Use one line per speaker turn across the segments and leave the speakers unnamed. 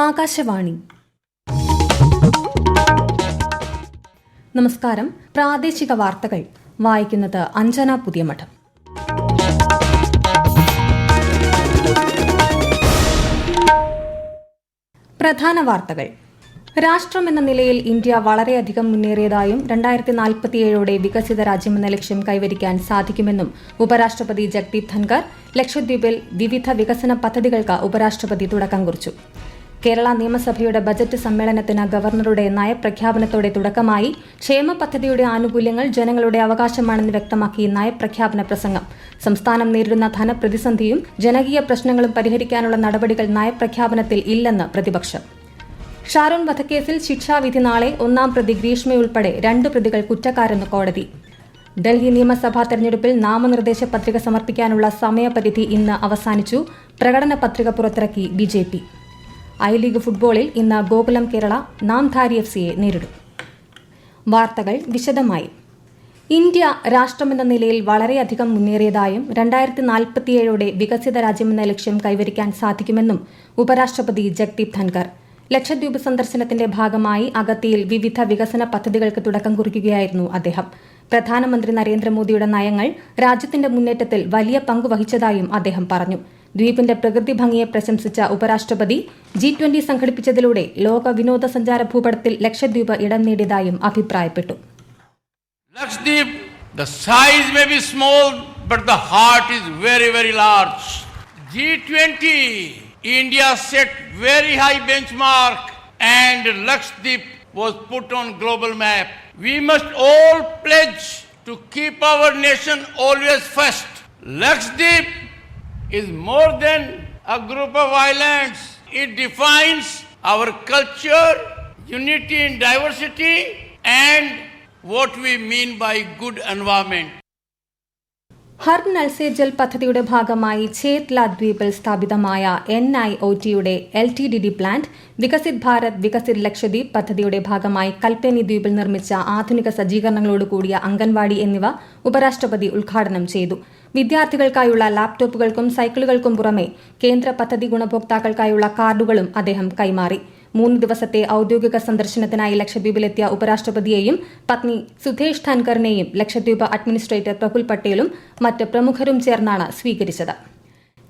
ആകാശവാണി. നമസ്കാരം. പ്രാദേശിക വാർത്തകൾ വായിക്കുന്നത് അഞ്ജന പുതിയമഠം. പ്രധാന വാർത്തകൾ. രാഷ്ട്രമെന്ന നിലയിൽ ഇന്ത്യ വളരെയധികം മുന്നേറിയതായും 2047 വികസിത രാജ്യമെന്ന ലക്ഷ്യം കൈവരിക്കാൻ സാധിക്കുമെന്നും ഉപരാഷ്ട്രപതി ജഗ്ദീപ് ധൻകർ ലക്ഷദ്വീപിൽ വിവിധ വികസന പദ്ധതികൾക്ക് ഉപരാഷ്ട്രപതി തുടക്കം കുറിച്ചു. കേരള നിയമസഭയുടെ ബജറ്റ് സമ്മേളനത്തിന് ഗവർണറുടെ നയപ്രഖ്യാപനത്തോടെ തുടക്കമായി. ക്ഷേമ പദ്ധതിയുടെ ആനുകൂല്യങ്ങൾ ജനങ്ങളുടെ അവകാശമാണെന്ന് വ്യക്തമാക്കി നയപ്രഖ്യാപന പ്രസംഗം. സംസ്ഥാനം നേരിടുന്ന ധനപ്രതിസന്ധിയും ജനകീയ പ്രശ്നങ്ങളും പരിഹരിക്കാനുള്ള നടപടികൾ നയപ്രഖ്യാപനത്തിൽ ഇല്ലെന്ന് പ്രതിപക്ഷം. ഷാരോൺ വധക്കേസിൽ ശിക്ഷാവിധി നാളെ. ഒന്നാം പ്രതി ഗ്രീഷ്മയുൾപ്പെടെ 2 പ്രതികൾ കുറ്റക്കാരെന്ന് കോടതി. ഡൽഹി നിയമസഭാ തെരഞ്ഞെടുപ്പിൽ നാമനിർദ്ദേശ പത്രിക സമർപ്പിക്കാനുള്ള സമയപരിധി ഇന്ന് അവസാനിച്ചു. പ്രകടന പത്രിക പുറത്തിറക്കി BJP. ഐ ലീഗ് ഫുട്ബോളിൽ ഇന്ന് ഗോകുലം കേരള നാംധാരി FCയെ നേരിടും. വാർത്തകൾ വിശദമായി. ഇന്ത്യ രാഷ്ട്രമെന്ന നിലയിൽ വളരെയധികം മുന്നേറിയതായും 2047 വികസിത രാജ്യമെന്ന ലക്ഷ്യം കൈവരിക്കാൻ സാധിക്കുമെന്നും ഉപരാഷ്ട്രപതി ജഗ്ദീപ് ധൻകർ ലക്ഷദ്വീപ് സന്ദർശനത്തിന്റെ ഭാഗമായി അഗത്തിയിൽ വിവിധ വികസന പദ്ധതികൾക്ക് തുടക്കം കുറിക്കുകയായിരുന്നു അദ്ദേഹം. പ്രധാനമന്ത്രി നരേന്ദ്രമോദിയുടെ നയങ്ങൾ രാജ്യത്തിന്റെ മുന്നേറ്റത്തിൽ വലിയ പങ്ക് വഹിച്ചതായും അദ്ദേഹം പറഞ്ഞു. ദ്വീപിന്റെ പ്രകൃതി ഭംഗിയെ പ്രശംസിച്ച ഉപരാഷ്ട്രപതി G20 സംഘടിപ്പിച്ചതിലൂടെ ലോക വിനോദസഞ്ചാര ഭൂപടത്തിൽ ലക്ഷദ്വീപ് ഇടം നേടിയതായും അഭിപ്രായപ്പെട്ടു.
Lakshadweep, the size may be small, but the heart is very, very large. G20, India set very high benchmark and Lakshadweep was put on global map. We must all pledge to keep our nation always first. Lakshadweep is more than a group of islands. It defines our culture, unity in diversity, and what we mean by good environment.
Har നൽ say Jal പദ്ധതിയുടെ ഭാഗമായി ഛേത്ല ദ്വീപിൽ സ്ഥാപിതമായ NIOTയുടെ LTDD plant, Viksit Bharat Viksit Lakshadweep പദ്ധതിയുടെ ഭാഗമായി കൽപ്പേനി ദ്വീപിൽ നിർമ്മിച്ച ആധുനിക സജ്ജീകരണങ്ങളോടുകൂടിയ അംഗൻവാടി എന്നിവ ഉപരാഷ്ട്രപതി ഉദ്ഘാടനം ചെയ്തു. വിദ്യാർത്ഥികൾക്കായുള്ള ലാപ്ടോപ്പുകൾക്കും സൈക്കിളുകൾക്കും പുറമെ കേന്ദ്ര പദ്ധതി ഗുണഭോക്താക്കൾക്കായുള്ള കാർഡുകളും അദ്ദേഹം കൈമാറി. 3 ദിവസത്തെ ഔദ്യോഗിക സന്ദർശനത്തിനായി ലക്ഷദ്വീപിലെത്തിയ ഉപരാഷ്ട്രപതിയെയും പത്നി സുധേഷ് ധൻകറിനെയും ലക്ഷദ്വീപ് അഡ്മിനിസ്ട്രേറ്റർ പ്രഫുൽ പട്ടേലും മറ്റ് പ്രമുഖരും ചേർന്നാണ് സ്വീകരിച്ചത്.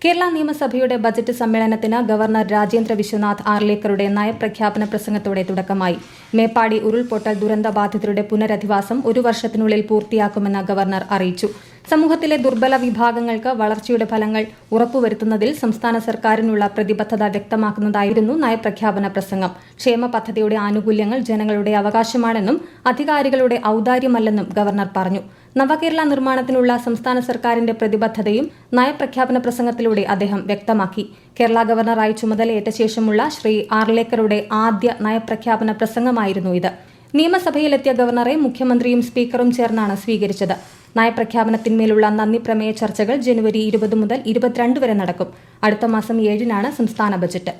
കേരള നിയമസഭയുടെ ബജറ്റ് സമ്മേളനത്തിന് ഗവർണർ രാജേന്ദ്ര വിശ്വനാഥ് ആർലേക്കറുടെ നയപ്രഖ്യാപന പ്രസംഗത്തോടെ തുടക്കമായി. മേപ്പാടി ഉരുൾപൊട്ടൽ ദുരന്തബാധിതരുടെ പുനരധിവാസം 1 വർഷത്തിനുള്ളിൽ പൂർത്തിയാക്കുമെന്ന് ഗവർണർ അറിയിച്ചു. സമൂഹത്തിലെ ദുർബല വിഭാഗങ്ങൾക്ക് വളർച്ചയുടെ ഫലങ്ങൾ ഉറപ്പുവരുത്തുന്നതിൽ സംസ്ഥാന സർക്കാരിനുള്ള പ്രതിബദ്ധത വ്യക്തമാക്കുന്നതായിരുന്നു നയപ്രഖ്യാപന പ്രസംഗം. ക്ഷേമ പദ്ധതിയുടെ ആനുകൂല്യങ്ങൾ ജനങ്ങളുടെ അവകാശമാണെന്നും അധികാരികളുടെ ഔദാര്യമല്ലെന്നും ഗവർണർ പറഞ്ഞു. നവകേരള നിർമ്മാണത്തിനുള്ള സംസ്ഥാന സർക്കാരിന്റെ പ്രതിബദ്ധതയും നയപ്രഖ്യാപന പ്രസംഗത്തിലൂടെ അദ്ദേഹം വ്യക്തമാക്കി. കേരള ഗവർണറായി ചുമതലയേറ്റ ശേഷമുള്ള ശ്രീ ആർലേക്കറുടെ ആദ്യ നയപ്രഖ്യാപന പ്രസംഗമായിരുന്നു ഇത്. നിയമസഭയിലെത്തിയ ഗവർണറെ മുഖ്യമന്ത്രിയും സ്പീക്കറും ചേർന്നാണ് സ്വീകരിച്ചത്. നയപ്രഖ്യാപനത്തിന്മേലുള്ള നന്ദി പ്രമേയ ചർച്ചകൾ ജനുവരി 20 മുതൽ 22 വരെ നടക്കും. അടുത്ത മാസം 7-നാണ് സംസ്ഥാന ബജറ്റ്.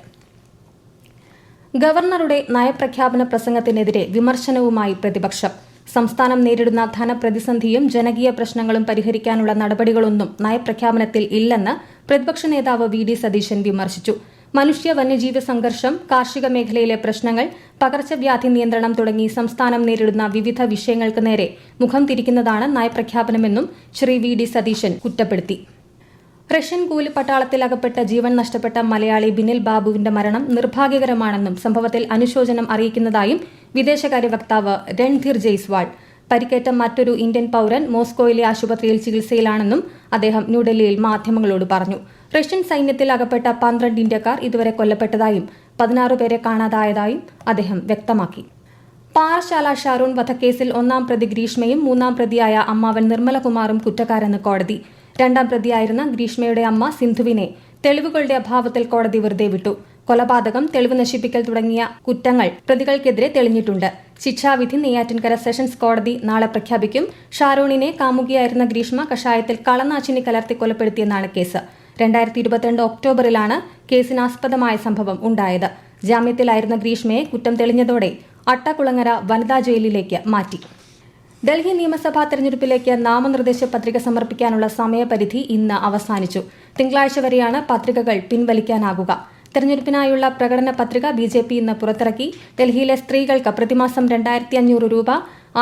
ഗവർണറുടെ നയപ്രഖ്യാപന പ്രസംഗത്തിനെതിരെ വിമർശനവുമായി പ്രതിപക്ഷം. സംസ്ഥാനം നേരിടുന്ന ധനപ്രതിസന്ധിയും ജനകീയ പ്രശ്നങ്ങളും പരിഹരിക്കാനുള്ള നടപടികളൊന്നും നയപ്രഖ്യാപനത്തിൽ ഇല്ലെന്ന് പ്രതിപക്ഷ നേതാവ് VD സതീശൻ വിമർശിച്ചു. മനുഷ്യ വന്യജീവി സംഘർഷം, കാർഷിക മേഖലയിലെ പ്രശ്നങ്ങൾ, പകർച്ചവ്യാധി നിയന്ത്രണം തുടങ്ങി സംസ്ഥാനം നേരിടുന്ന വിവിധ വിഷയങ്ങൾക്ക് നേരെ മുഖം തിരിക്കുന്നതാണ് നയപ്രഖ്യാപനമെന്നും ശ്രീ VD സതീശൻ കുറ്റപ്പെടുത്തി. റഷ്യൻ കൂലിപ്പട്ടാളത്തിൽ അകപ്പെട്ട് ജീവൻ നഷ്ടപ്പെട്ട മലയാളി ബിനിൽ ബാബുവിന്റെ മരണം നിർഭാഗ്യകരമാണെന്നും സംഭവത്തിൽ അനുശോചനം അറിയിക്കുന്നതായും വിദേശകാര്യ വക്താവ് രൺധീർ ജയ്സ്വാൾ. പരിക്കേറ്റ മറ്റൊരു ഇന്ത്യൻ പൌരൻ മോസ്കോയിലെ ആശുപത്രിയിൽ ചികിത്സയിലാണെന്നും അദ്ദേഹം ന്യൂഡൽഹിയിൽ മാധ്യമങ്ങളോട് പറഞ്ഞു. റഷ്യൻ സൈന്യത്തിൽ അകപ്പെട്ട 12 ഇന്ത്യക്കാർ ഇതുവരെ കൊല്ലപ്പെട്ടതായും 16 പേരെ കാണാതായതായും അദ്ദേഹം വ്യക്തമാക്കി. പാറശാല ഷാരോൺ വധക്കേസിൽ 1-ാം പ്രതി ഗ്രീഷ്മയും 3-ാം പ്രതിയായ അമ്മാവൻ നിർമ്മലകുമാറും കുറ്റക്കാരെന്ന് കോടതി. 2-ാം പ്രതിയായിരുന്ന ഗ്രീഷ്മയുടെ അമ്മ സിന്ധുവിനെ തെളിവുകളുടെ അഭാവത്തിൽ കോടതി വെറുതെ വിട്ടു. കൊലപാതകം, തെളിവ് നശിപ്പിക്കൽ തുടങ്ങിയ കുറ്റങ്ങൾ പ്രതികൾക്കെതിരെ തെളിഞ്ഞിട്ടുണ്ട്. ശിക്ഷാവിധി നെയ്യാറ്റിൻകര സെഷൻസ് കോടതി നാളെ പ്രഖ്യാപിക്കും. ഷാരോണിനെ കാമുകിയായിരുന്ന ഗ്രീഷ്മ കഷായത്തിൽ കളനാശിനി കലർത്തി കൊലപ്പെടുത്തിയെന്നാണ് കേസ്. 2022 ഒക്ടോബറിലാണ് കേസിനാസ്പദമായ സംഭവം ഉണ്ടായത്. ജാമ്യത്തിലായിരുന്ന ഗ്രീഷ്മയെ കുറ്റം തെളിഞ്ഞതോടെ അട്ടക്കുളങ്ങര വനിതാ ജയിലിലേക്ക് മാറ്റി. ഡൽഹി നിയമസഭാ തെരഞ്ഞെടുപ്പിലേക്ക് നാമനിർദ്ദേശ പത്രിക സമർപ്പിക്കാനുള്ള സമയപരിധി ഇന്ന് അവസാനിച്ചു. തിങ്കളാഴ്ച വരെയാണ് പത്രികകൾ പിൻവലിക്കാനാകുക. തെരഞ്ഞെടുപ്പിനായുള്ള പ്രകടന പത്രിക BJP ഇന്ന് പുറത്തിറക്കി. ഡൽഹിയിലെ സ്ത്രീകൾക്ക് പ്രതിമാസം 2,500 രൂപ,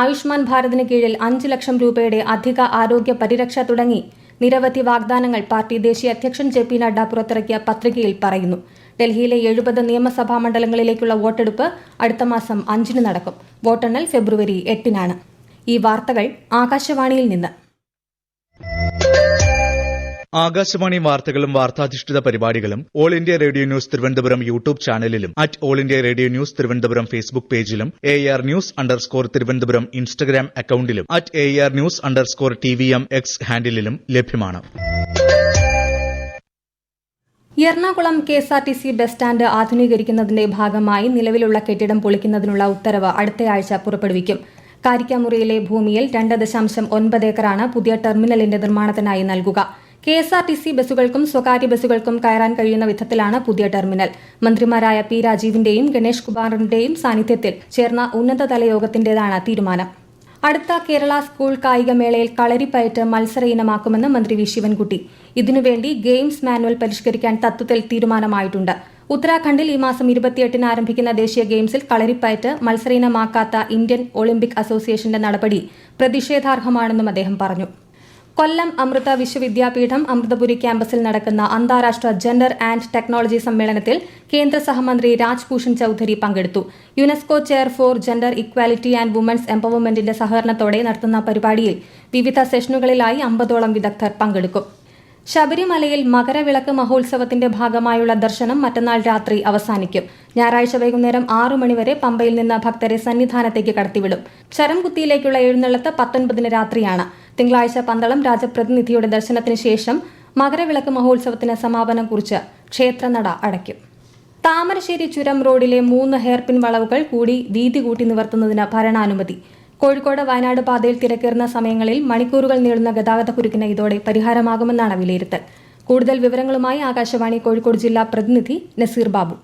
ആയുഷ്മാൻ ഭാരതിന് കീഴിൽ 5 ലക്ഷം രൂപയുടെ അധിക ആരോഗ്യ പരിരക്ഷ തുടങ്ങി നിരവധി വാഗ്ദാനങ്ങൾ പാർട്ടി ദേശീയ അധ്യക്ഷൻ JP നഡ്ഡ പുറത്തിറക്കിയ പത്രികയിൽ പറയുന്നു. ഡൽഹിയിലെ 70 നിയമസഭാ മണ്ഡലങ്ങളിലേക്കുള്ള വോട്ടെടുപ്പ് അടുത്ത മാസം 5-ന് നടക്കും. വോട്ടെണ്ണൽ ഫെബ്രുവരി 8-നാണ്. ഈ വാർത്തകൾ ആകാശവാണിയിൽ നിന്ന്.
ആകാശവാണി വാർത്തകളും വാർത്താധിഷ്ഠിത പരിപാടികളും all India radio news Thiruvananthapuram YouTube ചാനലിലും all India radio news Thiruvananthapuram Facebook പേജിലും AR News_ തിരുവനന്തപുരം ഇൻസ്റ്റഗ്രാം അക്കൌണ്ടിലും AR News_TVM X ഹാൻഡിലും ലഭ്യമാണ്.
എറണാകുളം KSRTC ബസ് സ്റ്റാൻഡ് ആധുനീകരിക്കുന്നതിന്റെ ഭാഗമായി നിലവിലുള്ള കെട്ടിടം പൊളിക്കുന്നതിനുള്ള ഉത്തരവ് അടുത്തയാഴ്ച പുറപ്പെടുവിക്കും. കാരിക്കാമുറിയിലെ ഭൂമിയിൽ 2.9 ഏക്കറാണ് പുതിയ ടെർമിനലിന്റെ നിർമ്മാണത്തിനായി നൽകുക. KSRTC ബസ്സുകൾക്കും സ്വകാര്യ ബസ്സുകൾക്കും കയറാൻ കഴിയുന്ന വിധത്തിലാണ് പുതിയ ടെർമിനൽ. മന്ത്രിമാരായ P രാജീവിന്റെയും ഗണേഷ് കുമാറിന്റെയും സാന്നിധ്യത്തിൽ ചേർന്ന ഉന്നതതല യോഗത്തിന്റേതാണ് തീരുമാനം. അടുത്ത കേരള സ്കൂൾ കായികമേളയിൽ കളരിപ്പയറ്റ് മത്സര ഇനമാക്കുമെന്ന് മന്ത്രി വി ശിവൻകുട്ടി. ഇതിനുവേണ്ടി ഗെയിംസ് മാനുവൽ പരിഷ്കരിക്കാൻ തത്വത്തിൽ തീരുമാനമായിട്ടുണ്ട്. ഉത്തരാഖണ്ഡിൽ ഈ മാസം 28-ന് ആരംഭിക്കുന്ന ദേശീയ ഗെയിംസിൽ കളരിപ്പയറ്റ് മത്സര ഇനമാക്കാത്ത ഇന്ത്യൻ ഒളിമ്പിക് അസോസിയേഷന്റെ നടപടി പ്രതിഷേധാർഹമാണെന്നും അദ്ദേഹം പറഞ്ഞു. കൊല്ലം അമൃത വിശ്വവിദ്യാപീഠം അമൃതപുരി ക്യാമ്പസിൽ നടക്കുന്ന അന്താരാഷ്ട്ര ജെൻഡർ ആൻഡ് ടെക്നോളജി സമ്മേളനത്തിൽ കേന്ദ്ര സഹമന്ത്രി രാജ്ഭൂഷൺ ചൌധരി പങ്കെടുത്തു. UNESCO chair for gender equality and women's എംപവർമെന്റിന്റെ സഹകരണത്തോടെ നടത്തുന്ന പരിപാടിയിൽ വിവിധ സെഷനുകളിലായി 50ഓളം വിദഗ്ധർ പങ്കെടുക്കും. ശബരിമലയിൽ മകരവിളക്ക് മഹോത്സവത്തിന്റെ ഭാഗമായുള്ള ദർശനം മറ്റന്നാൾ രാത്രി അവസാനിക്കും. ഞായറാഴ്ച വൈകുന്നേരം 6 മണിവരെ പമ്പയിൽ നിന്ന് ഭക്തരെ സന്നിധാനത്തേക്ക് കടത്തിവിടും. ശരംകുത്തിയിലേക്കുള്ള എഴുന്നള്ളത്ത് 19-ന് രാത്രിയാണ്. തിങ്കളാഴ്ച പന്തളം രാജപ്രതിനിധിയുടെ ദർശനത്തിന് ശേഷം മകരവിളക്ക് മഹോത്സവത്തിന് സമാപനം കുറിച്ച് ക്ഷേത്രനട അടയ്ക്കും. താമരശ്ശേരി ചുരം റോഡിലെ 3 ഹെയർപിൻ വളവുകൾ കൂടി വീതി കൂട്ടി നിവർത്തുന്നതിന് ഭരണാനുമതി. കോഴിക്കോട് വയനാട് പാതയിൽ തിരക്കേറുന്ന സമയങ്ങളിൽ മണിക്കൂറുകൾ നീളുന്ന ഗതാഗതക്കുരുക്കിന് ഇതോടെ പരിഹാരമാകുമെന്നാണ് വിലയിരുത്തൽ. കൂടുതൽ വിവരങ്ങളുമായി ആകാശവാണി കോഴിക്കോട് ജില്ലാ പ്രതിനിധി നസീർ ബാബു.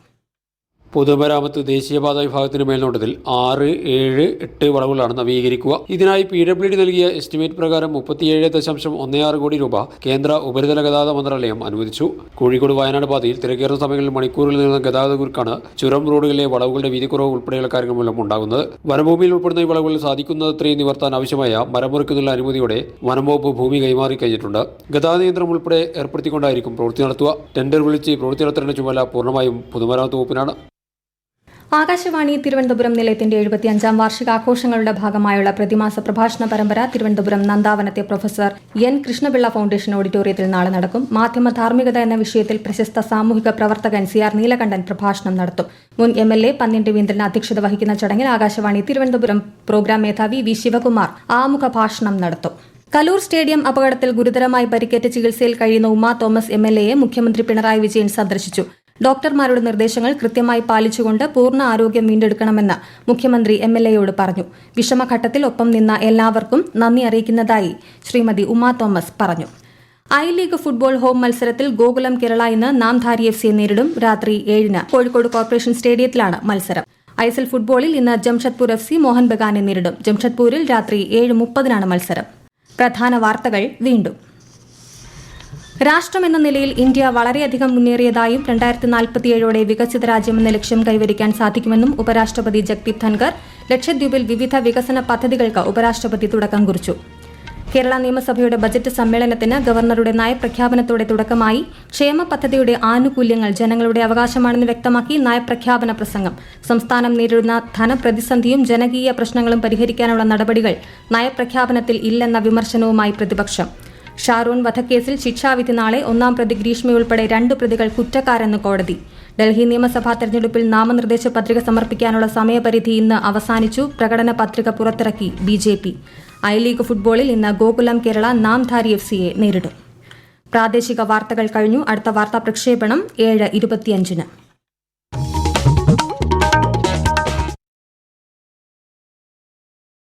പൊതുമരാമത്ത് ദേശീയപാത വിഭാഗത്തിന് മേൽനോട്ടത്തിൽ 6, 7, 8 വളവുകളാണ് നവീകരിക്കുക. ഇതിനായി PWD നൽകിയ എസ്റ്റിമേറ്റ് പ്രകാരം 37.16 കോടി രൂപ കേന്ദ്ര ഉപരിതല ഗതാഗത മന്ത്രാലയം അനുവദിച്ചു. കോഴിക്കോട് വയനാട് പാതയിൽ തിരക്കേറുന്ന സമയങ്ങളിൽ മണിക്കൂറിൽ നീളുന്ന ഗതാഗതക്കുരുക്കാണ് ചുരം റോഡുകളിലെ വളവുകളുടെ വീതിക്കുറവ് ഉൾപ്പെടെയുള്ള കാര്യങ്ങൾ മൂലം ഉണ്ടാകുന്നത്. വനഭൂമിയിൽ ഉൾപ്പെടുന്ന ഈ വളവുകളിൽ സാധിക്കുന്നത്രയും നിവർത്താൻ ആവശ്യമായ മരം മുറിക്കുന്നതിനുള്ള അനുമതിയോടെ വനംവകുപ്പ് ഭൂമി കൈമാറി കഴിഞ്ഞിട്ടുണ്ട്. ഗതാഗത നിയന്ത്രണം ഉൾപ്പെടെ ഏർപ്പെടുത്തിക്കൊണ്ടായിരിക്കും പ്രവൃത്തി നടത്തുക. ടെൻഡർ വിളിച്ച് പ്രവൃത്തി നടത്തേണ്ട ചുമതല പൂർണ്ണമായും പൊതുമരാമത്ത് വകുപ്പിനാണ്.
ആകാശവാണി തിരുവനന്തപുരം നിലയത്തിന്റെ 75-ാം വാർഷികാഘോഷങ്ങളുടെ ഭാഗമായുള്ള പ്രതിമാസ പ്രഭാഷണ പരമ്പര തിരുവനന്തപുരം നന്ദാവനത്തെ പ്രൊഫസർ N. കൃഷ്ണപിള്ള ഫൗണ്ടേഷൻ ഓഡിറ്റോറിയത്തിൽ നാളെ നടക്കും. മാധ്യമ ധാർമ്മികത എന്ന വിഷയത്തിൽ പ്രശസ്ത സാമൂഹിക പ്രവർത്തകൻ CR നീലകണ്ഠൻ പ്രഭാഷണം നടത്തും. മുൻ MLA പന്ന്യൻ രവീന്ദ്രൻ അധ്യക്ഷത വഹിക്കുന്ന ചടങ്ങിൽ ആകാശവാണി തിരുവനന്തപുരം പ്രോഗ്രാം മേധാവി V. ശിവകുമാർ ആമുഖ ഭാഷണം നടത്തും. കലൂർ സ്റ്റേഡിയം അപകടത്തിൽ ഗുരുതരമായി പരിക്കേറ്റ് ചികിത്സയിൽ കഴിയുന്ന ഉമ്മ തോമസ് MLAയെ മുഖ്യമന്ത്രി പിണറായി വിജയൻ സന്ദർശിച്ചു. ഡോക്ടർമാരുടെ നിർദ്ദേശങ്ങൾ കൃത്യമായി പാലിച്ചുകൊണ്ട് പൂർണ്ണ ആരോഗ്യം വീണ്ടെടുക്കണമെന്ന് മുഖ്യമന്ത്രി MLAയോട് പറഞ്ഞു. വിഷമഘട്ടത്തിൽ ഒപ്പം നിന്ന എല്ലാവർക്കും നന്ദി അറിയിക്കുന്നതായി ശ്രീമതി ഉമ്മ തോമസ് പറഞ്ഞു. I-ലീഗ് ഫുട്ബോൾ ഹോം മത്സരത്തിൽ ഗോകുലം കേരള ഇന്ന് നാംധാരി FCയെ നേരിടും. രാത്രി 7-ന് കോഴിക്കോട് കോർപ്പറേഷൻ സ്റ്റേഡിയത്തിലാണ് മത്സരം. ISL ഫുട്ബോളിൽ ഇന്ന് ജംഷഡ്പൂർ FC മോഹൻ ബഗാനെ നേരിടും. ജംഷഡ്പൂരിൽ രാത്രി 7:30-നാണ് മത്സരം. പ്രധാന വാർത്തകൾ വീണ്ടും. രാഷ്ട്രമെന്ന നിലയിൽ ഇന്ത്യ വളരെയധികം മുന്നേറിയതായും 2047ഓടെ വികസിത രാജ്യമെന്ന ലക്ഷ്യം കൈവരിക്കാൻ സാധിക്കുമെന്നും ഉപരാഷ്ട്രപതി ജഗ്ദീപ് ധൻകർ. ലക്ഷദ്വീപിൽ വിവിധ വികസന പദ്ധതികൾക്ക് ഉപരാഷ്ട്രപതി തുടക്കം കുറിച്ചു. കേരള നിയമസഭയുടെ ബജറ്റ് സമ്മേളനത്തിന് ഗവർണറുടെ നയപ്രഖ്യാപനത്തോടെ തുടക്കമായി. ക്ഷേമ പദ്ധതിയുടെ ആനുകൂല്യങ്ങൾ ജനങ്ങളുടെ അവകാശമാണെന്ന് വ്യക്തമാക്കി നയപ്രഖ്യാപന പ്രസംഗം. സംസ്ഥാനം നേരിടുന്ന ധനപ്രതിസന്ധിയും ജനകീയ പ്രശ്നങ്ങളും പരിഹരിക്കാനുള്ള നടപടികൾ നയപ്രഖ്യാപനത്തിൽ ഇല്ലെന്ന വിമർശനവുമായി പ്രതിപക്ഷം. ഷാറൂൺ വധക്കേസിൽ ശിക്ഷാവിധി നാളെ. 1-ാം പ്രതി ഗ്രീഷ്മയുൾപ്പെടെ 2 പ്രതികൾ കുറ്റക്കാരെന്ന് കോടതി. ഡൽഹി നിയമസഭാ തെരഞ്ഞെടുപ്പിൽ നാമനിർദ്ദേശ പത്രിക സമർപ്പിക്കാനുള്ള സമയപരിധി ഇന്ന് അവസാനിച്ചു. പ്രകടന പത്രിക പുറത്തിറക്കി BJP. I-ലീഗ് ഫുട്ബോളിൽ ഇന്ന് ഗോകുലം കേരള നാംധാരി FCയെ നേരിടും. പ്രാദേശിക വാർത്തകൾ കഴിഞ്ഞു. അടുത്ത വാർത്താ പ്രക്ഷേപണം 7:25-ന്.